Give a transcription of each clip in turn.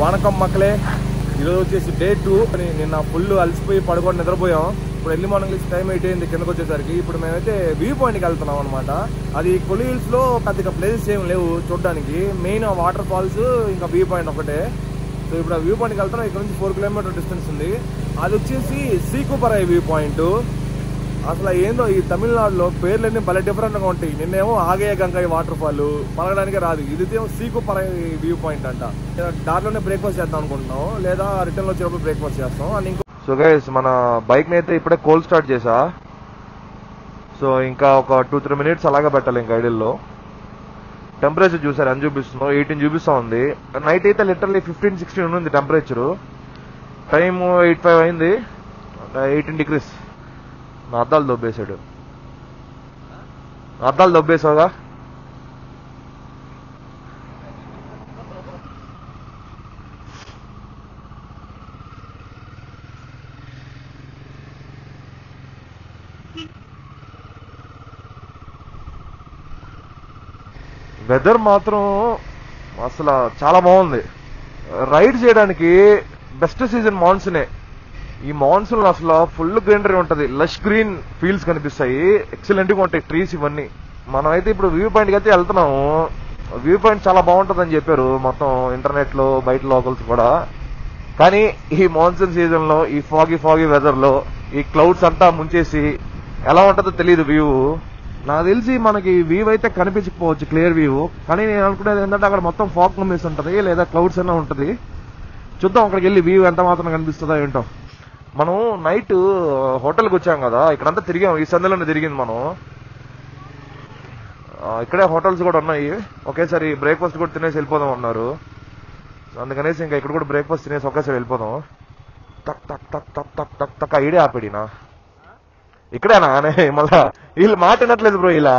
వానకం మక్కలే ఈరోజు వచ్చేసి డే 2 నిన్న ఫుల్ అలసిపోయి పడుకొని నిద్రపోయాం. ఇప్పుడు ఎర్లీ మార్నింగ్ నుంచి టైం 8 అయింది కిందకు వచ్చేసరికి. ఇప్పుడు మేమైతే వ్యూ పాయింట్కి వెళ్తున్నాం అనమాట. అది కొలి హిల్స్ లో పెద్దగా ప్లేసెస్ ఏం లేవు చూడడానికి. మెయిన్ వాటర్ ఫాల్స్ ఇంకా వ్యూ పాయింట్ ఒకటే. సో ఇప్పుడు ఆ వ్యూ పాయింట్కి వెళ్తున్నాం. ఇక్కడ నుంచి 4 కిలోమీటర్ డిస్టెన్స్ ఉంది. అది వచ్చేసి సీకుపరై వ్యూ పాయింట్. అసలు ఏందో ఈ తమిళనాడులో పేర్లన్నీ భలే డిఫరెంట్ గా ఉంటాయి. నిన్నేమో ఆగయ్య గంగయ్య వాటర్ ఫాల్ పలకడానికి రాదు. ఇదితే సీకుపరై వ్యూ పాయింట్ అంట. దాంట్లోనే బ్రేక్ఫాస్ట్ చేద్దాం అనుకుంటున్నాం, లేదా రిటర్న్ వచ్చేటప్పుడు బ్రేక్ఫాస్ట్ చేస్తాం. అని సో గైస్ మన బైక్ ని అయితే ఇప్పుడే కోల్డ్ స్టార్ట్ చేసా. సో ఇంకా ఒక 2-3 మినిట్స్ అలాగే పెట్టాలి ఇంకా ఐడిల్లో. టెంపరేచర్ చూసారు ఎంత చూపిస్తుందో, 18 చూపిస్తా ఉంది. నైట్ అయితే లిటరల్లీ 15-16 ఉంది టెంపరేచరు. టైమ్ 8:05 అయింది. 18 డిగ్రీస్. నా అద్దాలు దొబ్బేశాడు. అద్దాలు దొబ్బేసావుగా. వెదర్ మాత్రం అసలు చాలా బాగుంది. రైడ్ చేయడానికి బెస్ట్ సీజన్ మాన్సూనే. ఈ మాన్సూన్ లో అసలు ఫుల్ గ్రీనరీ ఉంటది. లష్ గ్రీన్ ఫీల్డ్స్ కనిపిస్తాయి. ఎక్సలెంట్ గా ఉంటాయి ట్రీస్ ఇవన్నీ. మనం అయితే ఇప్పుడు వ్యూ పాయింట్ కి అయితే వెళ్తున్నాము. వ్యూ పాయింట్ చాలా బాగుంటది అని చెప్పారు మొత్తం ఇంటర్నెట్ లో, బయట లోకల్స్ కూడా. కానీ ఈ మాన్సూన్ సీజన్ లో ఈ ఫాగీ వెదర్ లో ఈ క్లౌడ్స్ అంతా ముంచేసి ఎలా ఉంటుందో తెలియదు వ్యూ. నాకు తెలిసి మనకి వ్యూ అయితే కనిపించకపోవచ్చు, క్లియర్ వ్యూ. కానీ నేను అనుకునేది ఏంటంటే అక్కడ మొత్తం ఫాగ్ కమిస్ ఉంటది, లేదా క్లౌడ్స్ అన్నా ఉంటది. చూద్దాం అక్కడికి వెళ్ళి వ్యూ ఎంత మాత్రం కనిపిస్తుందో ఏంటో. మనం నైట్ హోటల్కి వచ్చాం కదా, ఇక్కడంతా తిరిగాం. ఈ సందులోనే తిరిగింది మనం. ఇక్కడే హోటల్స్ కూడా ఉన్నాయి. ఒకేసారి బ్రేక్ఫాస్ట్ కూడా తినేసి వెళ్ళిపోదాం అన్నారు. అందుకనేసి ఇంకా ఇక్కడ కూడా బ్రేక్ఫాస్ట్ తినేసి ఒకేసారి వెళ్ళిపోదాం. టక్ టక్ టక్ టక్ టక్ టక్ టక్ ఐడియా ఆపేడినా ఇక్కడేనా అనే మళ్ళా వీళ్ళు మాట వినట్లేదు బ్రో. ఇలా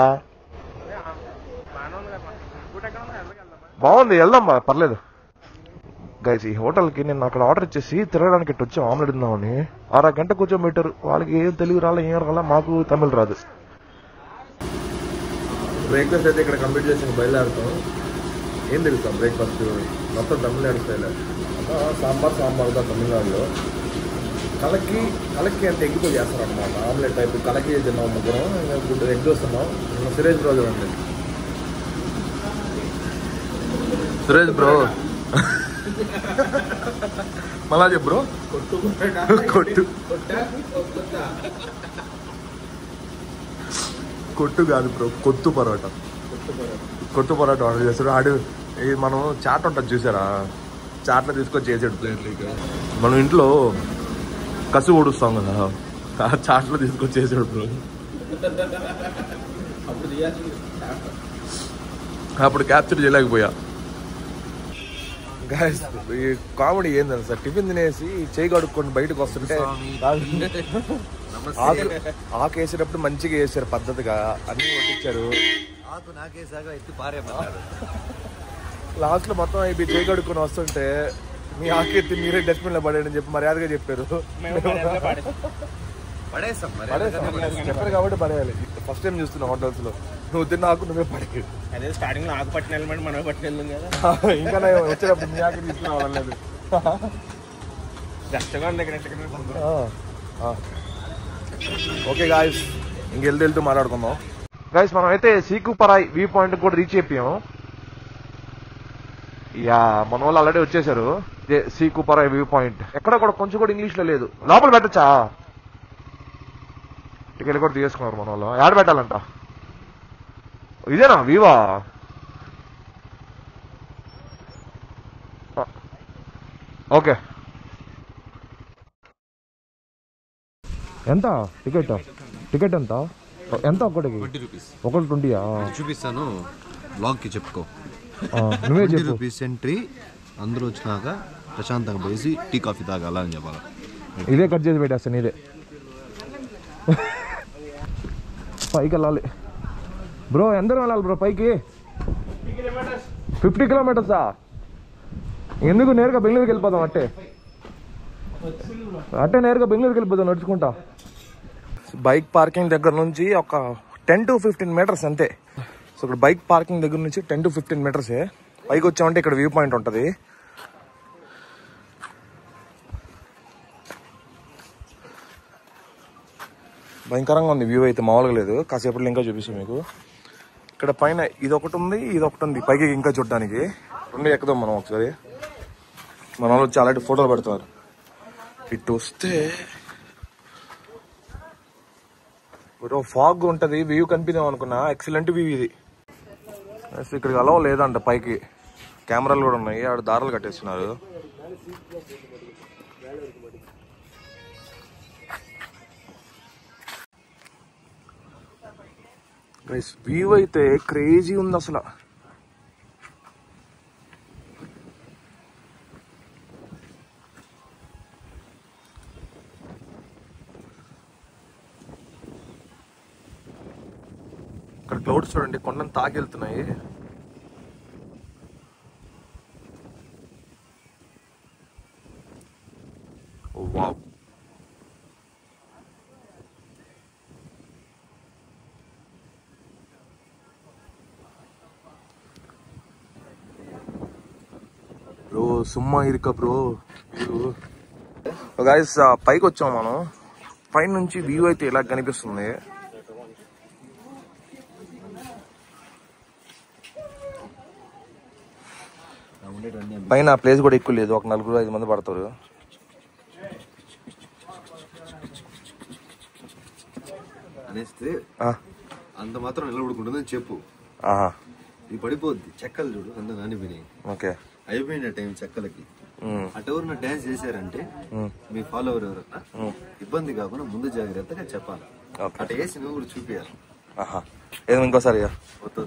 బాగుంది, వెళ్దాం పర్లేదు. గైస్ ఈ హోటల్ కి నేను అక్కడ ఆర్డర్ ఇచ్చేసి తిరగడానికి ఇటు వచ్చాం ఆమ్లెట్ తిందామని. 6 గంట కూర్చోబెట్టారు. వాళ్ళకి ఏం తెలుగు రాలే, ఏం రాలా, మాకు తమిళ రాదు. బ్రేక్ఫాస్ట్ అయితే ఇక్కడ కంప్లీట్ చేసి బయలుదేరుతాం. ఏం తెలుసా బ్రేక్ఫాస్ట్ మొత్తం తమిళనాడు స్టైల్. సాంబార్ తమిళనాడులో కలకి అంటే ఎగ్గుతో చేస్తారు అనమాట. ఆమ్లెట్ టైప్ కలకి తిన్నాం ముగ్గురం. గుడ్ ఎగ్ వస్తున్నాం. సురేష్ బ్రో చూడండి. సురేష్ బ్రో మళ్ళా చెప్పు బ్రో. కొట్టు కాదు బ్రో, కొత్తు పరోటా ఆర్డర్ చేస్తాడు ఆడు. మనం చాట్ ఉంటుంది చూసారా, చాట్లో తీసుకొని చేసాడు ప్లేట్లకి. మనం ఇంట్లో కసి ఓడుస్తాం కదా, చాట్లో తీసుకొని చేసాడు బ్రో. అప్పుడు క్యాప్చర్ చేయలేకపోయా. గాయస్ ఈ కామెడీ ఏందని సార్, టిఫిన్ తినేసి చేయి కడుక్కొని బయటకు వస్తుంటే ఆకు వేసేటప్పుడు మంచిగా వేసారు పద్ధతిగా, అన్ని వడ్డించారు. లాస్ట్ లో మొత్తం అయిపోయి చేయి కడుక్కొని వస్తుంటే మీ ఆకెత్తి మీరే డస్ట్బిన్ లో పడేయని చెప్పి మర్యాదగా చెప్పారు. చెప్పారు కాబట్టి పడేయాలి. ఫస్ట్ టైం చూస్తున్నా హోటల్స్ లో నువ్వు తిన్న ఆకు నువ్వే పడేది. అదే స్టార్టింగ్ లో ఆకు పట్టిన వెళ్ళమంటే మనమే పట్టిన వెళ్ళాం కదా. ఇంకా వచ్చేటప్పుడు మీ ఆకు తీసుకురావాలలేదు. ఓకే గాయస్, ఇంకెళ్తూ మాట్లాడుకుందాం. గాయస్ మనం అయితే సీకుపరై వ్యూ పాయింట్ కూడా రీచ్ అయిపోయాం. యా మన వాళ్ళు ఆల్రెడీ వచ్చేసారు. సీకుపరై వ్యూ పాయింట్ ఎక్కడ కూడా కొంచెం కూడా ఇంగ్లీష్ లో లేదు. లోపల పెట్టచ్చా? టికెట్ కూడా తీసుకున్నారు మన వాళ్ళు. యాడ్ పెట్టాలంట. ఇదేనా వీవా? ఓకే. ఎంత టికెట్ ఎంత ఒకటికి? 120 చూపిస్తాను. బ్లాగ్ కి చెప్పుకో. నువ్వే చెప్పు. 20 రూపీస్ ఎంట్రీ. అందరూ వచ్చినాక ప్రశాంతంగా పోసి టీ కాఫీ తాగాల అని చెప్పాలి. ఇదే కట్ చేసి పెట్టేస్తాను. ఇదే పైకి వెళ్ళాలి బ్రో. ఎందరూ వెళ్ళాలి బ్రో పైకి? 50 కిలోమీటర్సా? ఎందుకు నేరుగా బెంగళూరుకి వెళ్ళిపోదాం. అట్టే నేరుగా బెంగళూరుకి వెళ్ళిపోదాం నడుచుకుంటా. బైక్ పార్కింగ్ దగ్గర నుంచి ఒక 10 to 15 మీటర్స్ అంతే. సో ఇక్కడ బైక్ పార్కింగ్ దగ్గర నుంచి 10 to 15 మీటర్సే. పైకి వచ్చామంటే ఇక్కడ వ్యూ పాయింట్ ఉంటుంది. భయంకరంగా ఉంది వ్యూ అయితే, మామూలుగా లేదు. కాసేపట్లో ఇంకా చూపిస్తాను మీకు. ఇక్కడ పైన ఇదొకటి ఉంది, ఇదొకటి ఉంది పైకి ఇంకా చూడడానికి. రెండు ఎక్కుదాం మనం ఒకసారి. మన వాళ్ళు చాలా ఫోటోలు పెడతారు. ఇటు వస్తే ఫాగ్ ఉంటది, వ్యూ కనిపిద్దాం అనుకున్నా. ఎక్సలెంట్ వ్యూ ఇది. ఇక్కడికి అలవ లేదంట, పైకి కెమెరాలు కూడా ఉన్నాయి. ఆడ దారాలు కట్టేస్తున్నారు. వ్యూ అయితే క్రేజీ ఉంది అసలు. ఇక్కడ క్లౌడ్స్ చూడండి, కొండను తాకెళ్తున్నాయి. వావ్. బ్రో సుమ్మా ఇరుక బ్రో వ్యూ. గైస్ పైకి వచ్చాం మనం. పైన నుంచి వ్యూ అయితే ఇలా కనిపిస్తుంది. పైన ప్లేస్ కూడా ఎక్కువ లేదు, ఒక 4-5 మంది పడతారు. అనేస్తే అంత మాత్రం నిలబడుకుంటుందని చెప్పు. ఇది పడిపోద్ది. చెక్కలు చూడు అంత నానిపోయినాయి. ఓకే, అయిపోయిన టైం చెక్కలకి. అటు ఎవరన్నా డాన్స్ చేశారంటే మీ ఫాలోవర్ ఎవరన్నా ఇబ్బంది కాకుండా ముందు జాగ్రత్తగా చెప్పాలి. అటు వేసి నువ్వు కూడా చూపించాలి. ఇంకోసారి వద్దు.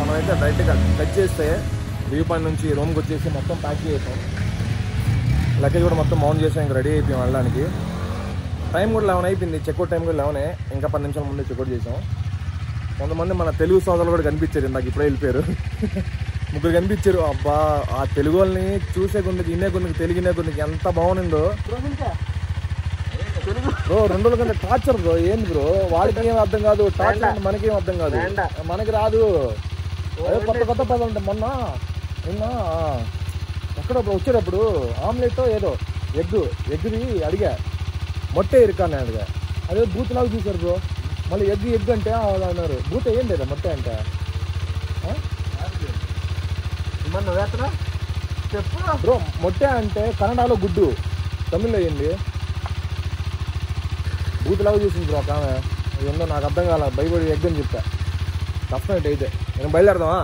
మనమైతే డైరెక్ట్గా టచ్ చేస్తే వ్యూ పాయింట్ నుంచి రూమ్కి వచ్చేసి మొత్తం ప్యాక్ చేసాం. లగేజ్ కూడా మొత్తం మౌంట్ చేసాం. ఇంకా రెడీ అయిపోయాం వెళ్ళడానికి. టైం కూడా 11 అయిపోయింది. చెక్అవుట్ టైం కూడా 11. ఇంకా 10 నిమిషాల ముందే చెక్అవుట్ చేసాం. కొంతమంది మన తెలుగు సోదరులు కూడా కనిపించారు. ఇందాక ఇప్పుడే వెళ్ళిపోయారు. 3 కనిపించారు. అబ్బా, ఆ తెలుగు వాళ్ళని చూసే కొందుకు ఇన్నే కొందుకు తెలుగునే కొందుకు ఎంత బాగుందో బ్రో. 2 రోజుల కంటే టార్చర్ బ్రో. ఏంది బ్రో, వాళ్ళకి ఏం అర్థం కాదు, టార్చర్ అంటే మనకేం అర్థం కాదు, మనకి రాదు. కొత్త పదాలు ఉంటాయి. నిన్న ఎక్కడో వచ్చేటప్పుడు ఆమ్లెట్ ఏదో ఎగ్ది అడిగా, మొట్టే ఇరుకానే అడిగా. అదే బూత్లాగా చూసారు బ్రో. మళ్ళీ ఎగ్ అంటే అన్నారు. బూత ఏం లేదా మొట్టే అంటే చెప్పు బ్రో. మొట్టే అంటే కన్నడలో గుడ్డు, తమిళ్లో ఏంది బూత్లాగా చూసింది బ్రో. ఒక ఆమె ఏందో నాకు అర్థం కాల, భయపడి ఎగ్ అని చెప్పా. తప్పనట్టు అయితే నేను బయలుదేరదామా?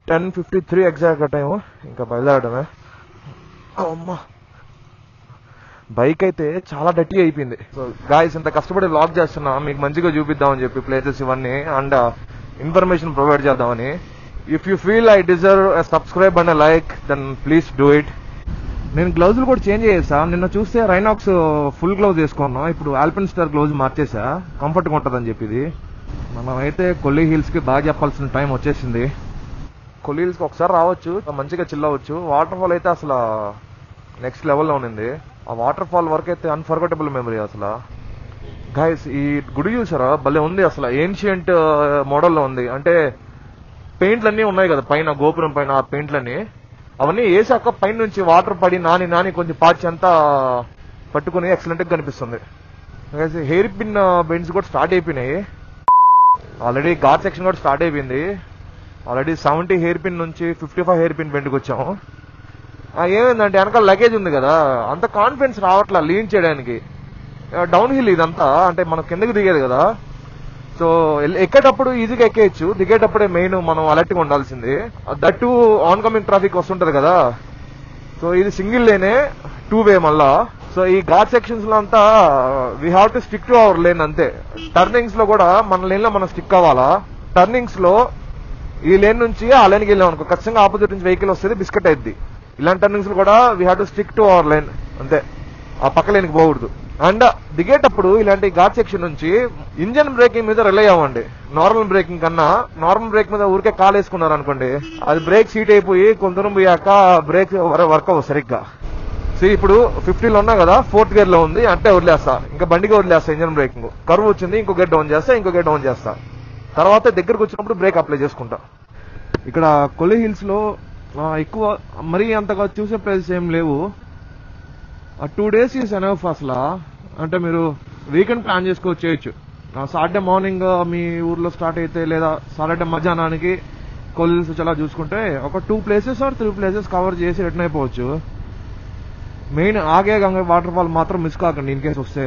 10:53 ఎగ్జాక్ట్గా టైము. ఇంకా బయలుదేరడమే. అమ్మా, బైక్ అయితే చాలా డర్టీ అయిపోయింది. సో గాయస్, ఇంత కష్టపడి వ్లాగ్ చేస్తున్నా మీకు మంచిగా చూపిద్దామని చెప్పి ప్లేసెస్ ఇవన్నీ అండ్ ఇన్ఫర్మేషన్ ప్రొవైడ్ చేద్దామని. If you feel I deserve subscribe and like then please do it. నేను గ్లౌజులు కూడా చేంజ్ చేసా. నిన్న చూస్తే రైనాక్స్ ఫుల్ గ్లౌజ్ వేసుకున్నాం. ఇప్పుడు ఆల్పిన్ స్టార్ గ్లౌజ్ మార్చేసా, కంఫర్ట్గా ఉంటుందని చెప్పి. మనమైతే కొల్లి హిల్స్కి బాగా చెప్పాల్సిన టైం వచ్చేసింది. కొలీల్స్కి ఒకసారి రావచ్చు, మంచిగా చిల్ అవ్వచ్చు. వాటర్ ఫాల్ అయితే అసలు నెక్స్ట్ లెవెల్లో ఉంది. ఆ వాటర్ ఫాల్ వరకు అయితే అన్ఫర్గెటబుల్ మెమరీ అసలు. గైస్ ఈ గుడి చూసారా, భలే ఉంది అసలు. ఏన్షియంట్ మోడల్లో ఉంది. అంటే పెయింట్లు అన్నీ ఉన్నాయి కదా పైన, గోపురం పైన ఆ పెయింట్లన్నీ అవన్నీ వేసాక పైన నుంచి వాటర్ పడి నాని కొంచెం పాచి అంతా పట్టుకుని ఎక్సలెంట్ గా కనిపిస్తుంది. హెయిర్ పిన్ బెండ్స్ కూడా స్టార్ట్ అయిపోయినాయి ఆల్రెడీ. ఘాట్ సెక్షన్ కూడా స్టార్ట్ అయిపోయింది ఆల్రెడీ. 70 హెయిర్ పిన్ నుంచి 55 హెయిర్ పిన్ బెండ్కి వచ్చాము. ఏమైందంటే వెనకాల లగేజ్ ఉంది కదా, అంత కాన్ఫిడెన్స్ రావట్లా లీన్ చేయడానికి. డౌన్ హిల్ ఇదంతా, అంటే మనం కిందకి దిగేది కదా. సో ఎక్కేటప్పుడు ఈజీగా ఎక్కేయచ్చు, దిగేటప్పుడే మెయిన్ మనం అలర్ట్ గా ఉండాల్సింది. దట్టు ఆన్ కమింగ్ ట్రాఫిక్ వస్తుంటది కదా. సో ఇది సింగిల్ లేనే, 2 వే మళ్ళా. సో ఈ ఘాట్ సెక్షన్స్ లో అంతా we have to stick to our lane అంతే. టర్నింగ్స్ లో కూడా మన లేన్ లో మనం స్టిక్ అవ్వాలా. టర్నింగ్స్ లో ఈ లేన్ నుంచి ఆ లేన్కి వెళ్ళాం అనుకో, ఖచ్చితంగా ఆపోజిట్ నుంచి వెహికల్ వస్తుంది, బిస్కెట్ అయింది. ఇలాంటి టర్నింగ్స్ లో కూడా we have to stick to our line అంతే, ఆ పక్క లేన్కి పోకూడదు. అండ్ దిగేటప్పుడు ఇలాంటి ఘాట్ సెక్షన్ నుంచి ఇంజన్ బ్రేకింగ్ మీద రిలై అవ్వండి. నార్మల్ బ్రేకింగ్ కన్నా, నార్మల్ బ్రేక్ మీద ఊరికే కాలు వేసుకున్నారు అనుకోండి, అది బ్రేక్ సీట్ అయిపోయి కొంత దూరం పోయాక బ్రేక్ వర్క్ అవ్వదు సరిగ్గా. సో ఇప్పుడు 50లో ఉన్నా కదా, 4th గేర్ లో ఉంది అంటే వదిలేస్తా, ఇంకా బండికి వదిలేస్తా. ఇంజన్ బ్రేకింగ్ కర్వ్ వచ్చింది, ఇంకో గేర్ డౌన్ చేస్తా, ఇంకో గేర్ డౌన్ చేస్తా, తర్వాత దగ్గరకు వచ్చినప్పుడు బ్రేక్ అప్లై చేసుకుంటా. ఇక్కడ కొలి హిల్స్ లో ఎక్కువ మరీ అంతగా చూసే ప్లేసెస్ ఏం లేవు. 2 days ఈజ్ ఎనఫ్ అసలు. అంటే మీరు వీకెండ్ ప్లాన్ చేసుకొని చేయొచ్చు. సాటర్డే మార్నింగ్ మీ ఊర్లో స్టార్ట్ అయితే, లేదా సాటర్డే మధ్యాహ్నానికి కొలీల్స్ చాలా చూసుకుంటే ఒక 2 places ఆర్ 3 places కవర్ చేసి రిటర్న్ అయిపోవచ్చు. మెయిన్ ఆగే గంగ వాటర్ ఫాల్ మాత్రం మిస్ కాకండి ఇన్ కేసు వస్తే.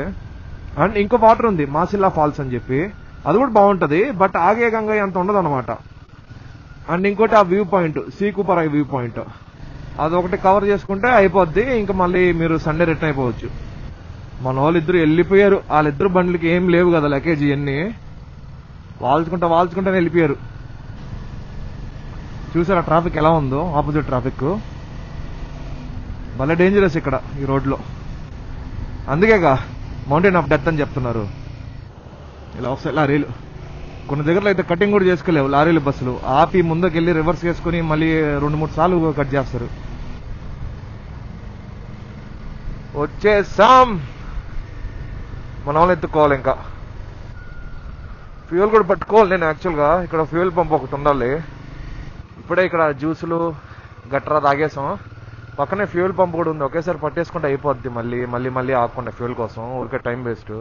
అండ్ ఇంకో వాటర్ ఉంది మాసిల్లా ఫాల్స్ అని చెప్పి, అది కూడా బాగుంటది, బట్ ఆగే గంగ అంత ఉండదు అనమాట. అండ్ ఇంకోటి ఆ వ్యూ పాయింట్, సీకుపరై వ్యూ పాయింట్, అదొకటి కవర్ చేసుకుంటే అయిపోద్ది. ఇంకా మళ్ళీ మీరు సండే రిటర్న్ అయిపోవచ్చు. మన వాళ్ళిద్దరు వెళ్ళిపోయారు, వాళ్ళిద్దరు బండ్లకి ఏం లేవు కదా లగేజ్, ఇవన్నీ వాల్చుకుంటా వెళ్ళిపోయారు. చూసారా ట్రాఫిక్ ఎలా ఉందో, ఆపోజిట్ ట్రాఫిక్ భలే డేంజరస్ ఇక్కడ ఈ రోడ్లో. అందుకేగా మౌంటైన్ ఆఫ్ డెత్ అని చెప్తున్నారు. ఇలా వస్తాయి లారీలు, కొన్ని దగ్గరలో అయితే కటింగ్ కూడా చేసుకోలేవు లారీలు, బస్సులు ఆపి ముందుకెళ్ళి రివర్స్ చేసుకుని మళ్ళీ 2-3 సార్లు కట్ చేస్తారు. వచ్చేసాం, మన వాళ్ళు ఎత్తుకోవాలి. ఇంకా ఫ్యూయల్ కూడా పట్టుకోవాలి. నేను యాక్చువల్గా ఇక్కడ ఫ్యూయల్ పంప్ ఒకటి ఉండాలి. ఇప్పుడే ఇక్కడ జ్యూసులు గట్రా తాగేసాం, పక్కనే ఫ్యూయల్ పంప్ కూడా ఉంది. ఒకేసారి పట్టేసుకుంటే అయిపోద్ది, మళ్ళీ ఆకుండా ఫ్యూయల్ కోసం ఊరికే టైం వేస్ట్.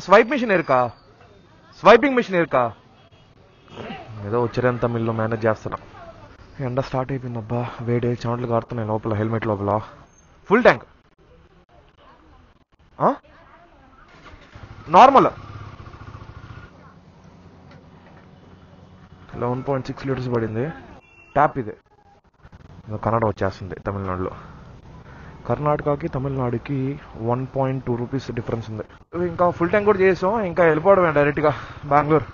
స్వైప్ మిషన్ ఇరుకా, స్వైపింగ్ మిషన్ ఇరుకా, ఏదో వచ్చేంత మిల్లు మేనేజ్ చేస్తున్నా. ఎండ స్టార్ట్ అయిపోయింది, అబ్బా వేడే చెమటలు కారుతున్నాయి లోపల, హెల్మెట్ లోపల. ఫుల్ ట్యాంక్ నార్మల్ 11.6 liters పడింది. ట్యాప్ ఇదే. కన్నడ వచ్చేస్తుంది తమిళనాడులో. కర్ణాటకకి తమిళనాడుకి 1.2 rupees డిఫరెన్స్ ఉంది. ఇంకా ఫుల్ ట్యాంక్ కూడా చేసాం, ఇంకా వెళ్ళిపోవడమే డైరెక్ట్గా బెంగళూరు.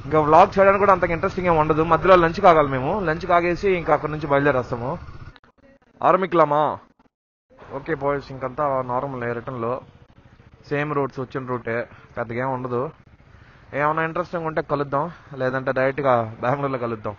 ఇంకా వ్లాగ్ చేయడానికి కూడా అంతగా ఇంట్రెస్టింగ్ ఏమి ఉండదు. మధ్యలో లంచ్ కాగాలి, మేము లంచ్ కాగేసి ఇంకా అక్కడ నుంచి బయలుదేరేస్తాము. ఆర్మిక్లామా ఓకే బాయ్స్, ఇంకంతా నార్మల్ రిటర్న్లో సేమ్ రూట్స్, వచ్చిన రూటే, పెద్దగా ఏమి ఉండదు. ఏమైనా ఇంట్రెస్టింగ్ ఉంటే కలుద్దాం, లేదంటే డైరెక్ట్గా బెంగళూరులో కలుద్దాం.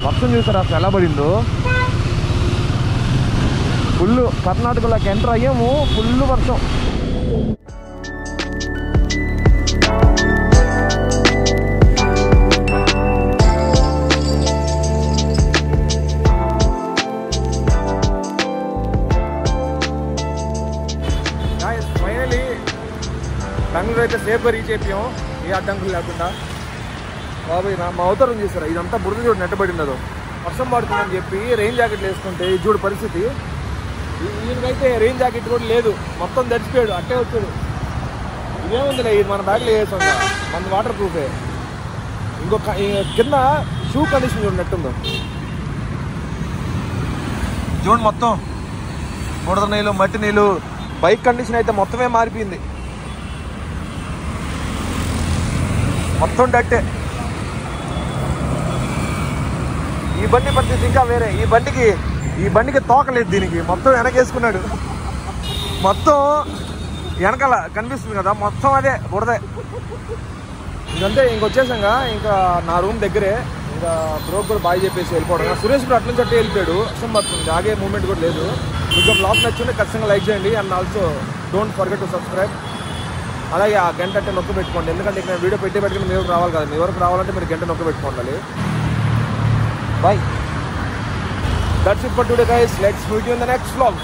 వర్షం చూసారా అసలు ఎలా పడిందో, ఫుల్. కర్ణాటకలోకి ఎంటర్ అయ్యాము, ఫుల్ వర్షం. ఫైనలీ బెంగళూరు అయితే సేఫ్గా రీచ్ అయిపోయాం, ఏ అడ్డంకులు లేకుండా. బాబాయ్ మా అవతారం చేశారు, ఇదంతా బురద చూడు నెట్టబడింది. అదో వర్షం పడుతుందని చెప్పి రెయిన్ జాకెట్లు వేసుకుంటే ఇది చూడు పరిస్థితి. ఈయనకైతే రెయిన్ జాకెట్ కూడా లేదు, మొత్తం తడిచిపోయాడు, అట్టే వచ్చాడు. ఇదేముందిలే, ఇది మన బ్యాగ్లో వేసాం, మన వాటర్ ప్రూఫే. ఇంకొక కింద షూ కండిషన్ చూడనట్టుందో చూడండి, మొత్తం బురద నీళ్ళు, మట్టి నీళ్ళు. బైక్ కండిషన్ అయితే మొత్తమే మారిపోయింది, మొత్తం డట్టే. ఈ బండి పరిస్థితి ఇంకా వేరే. ఈ బండికి తోకలేదు, దీనికి మొత్తం వెనకేసుకున్నాడు. మొత్తం వెనకాల కనిపిస్తుంది కదా, మొత్తం అదే బురదే. ఇంకంతే, ఇంకొచ్చేసాక ఇంకా నా రూమ్ దగ్గరే. ఇంకా బ్రోక్ కూడా బాగా చెప్పేసి వెళ్ళిపోవడం. సురేష్ కూడా అట్ల నుంచి అట్టే వెళ్ళిపోయాడు. అసలు మాత్రం ఆగే మూమెంట్ కూడా లేదు. మీకు బ్లాగ్ నచ్చుంటే ఖచ్చితంగా లైక్ చేయండి. And also don't forget to subscribe. అలాగే ఆ గంట అంటే నొక్కి పెట్టుకోండి, ఎందుకంటే ఇక్కడ వీడియో పెట్టుకుని మీ వరకు రావాలి కదా. మీ వరకు రావాలంటే మీరు గంట నొక్కి పెట్టుకోండి. Bye. That's it for today guys. Let's meet you in the next vlog.